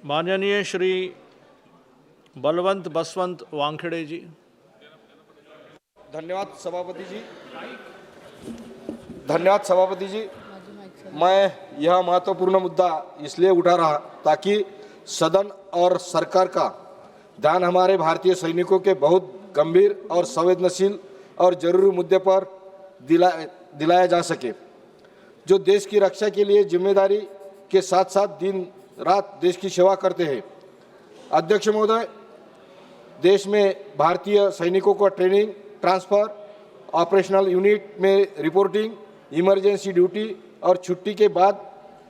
माननीय श्री बलवंत बसवंत वानखेड़े जी। धन्यवाद सभापति जी। धन्यवाद सभापति जी। मैं यह महत्वपूर्ण मुद्दा इसलिए उठा रहा ताकि सदन और सरकार का ध्यान हमारे भारतीय सैनिकों के बहुत गंभीर और संवेदनशील और जरूरी मुद्दे पर दिलाया जा सके, जो देश की रक्षा के लिए जिम्मेदारी के साथ साथ दिन रात देश की सेवा करते हैं। अध्यक्ष महोदय, देश में भारतीय सैनिकों को ट्रेनिंग, ट्रांसफर, ऑपरेशनल यूनिट में रिपोर्टिंग, इमरजेंसी ड्यूटी और छुट्टी के बाद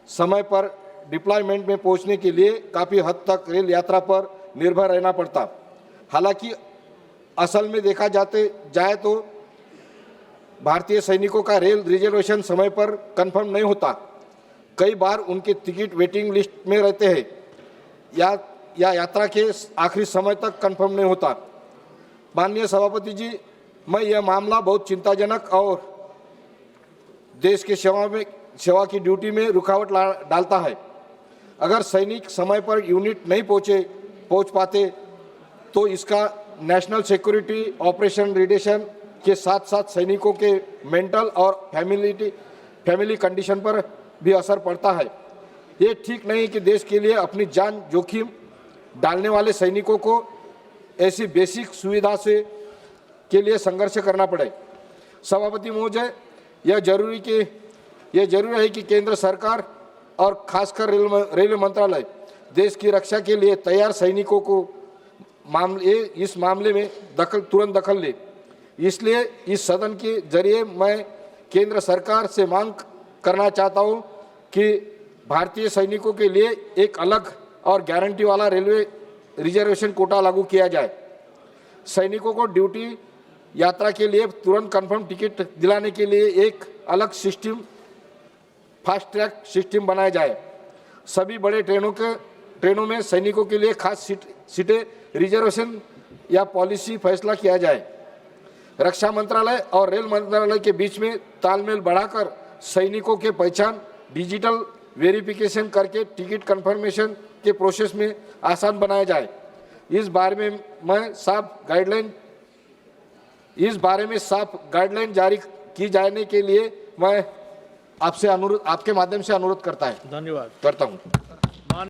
समय पर डिप्लॉयमेंट में पहुंचने के लिए काफ़ी हद तक रेल यात्रा पर निर्भर रहना पड़ता। हालांकि असल में देखा जाए तो भारतीय सैनिकों का रेल रिजर्वेशन समय पर कंफर्म नहीं होता। कई बार उनके टिकट वेटिंग लिस्ट में रहते हैं या यात्रा के आखिरी समय तक कंफर्म नहीं होता। माननीय सभापति जी, मैं यह मामला बहुत चिंताजनक और देश के सेवा की ड्यूटी में रुकावट डालता है। अगर सैनिक समय पर यूनिट नहीं पहुंच पाते तो इसका नेशनल सिक्योरिटी ऑपरेशन रिलेशन के साथ साथ सैनिकों के मेंटल और फैमिली कंडीशन पर भी असर पड़ता है। ये ठीक नहीं कि देश के लिए अपनी जान जोखिम डालने वाले सैनिकों को ऐसी बेसिक सुविधा के लिए संघर्ष करना पड़े। सभापति महोदय, यह जरूरी है कि केंद्र सरकार और खासकर रेलवे मंत्रालय देश की रक्षा के लिए तैयार सैनिकों को इस मामले में तुरंत दखल ले। इसलिए इस सदन के जरिए मैं केंद्र सरकार से मांग करना चाहता हूं कि भारतीय सैनिकों के लिए एक अलग और गारंटी वाला रेलवे रिजर्वेशन कोटा लागू किया जाए। सैनिकों को ड्यूटी यात्रा के लिए तुरंत कंफर्म टिकट दिलाने के लिए एक अलग सिस्टम, फास्ट ट्रैक सिस्टम बनाया जाए। सभी बड़े ट्रेनों में सैनिकों के लिए खास सीटें रिजर्वेशन या पॉलिसी फैसला किया जाए। रक्षा मंत्रालय और रेल मंत्रालय के बीच में तालमेल बढ़ाकर सैनिकों के पहचान डिजिटल वेरिफिकेशन करके टिकट कंफर्मेशन के प्रोसेस में आसान बनाया जाए। इस बारे में साफ गाइडलाइन जारी की जाने के लिए मैं आपके माध्यम से अनुरोध करता हूं।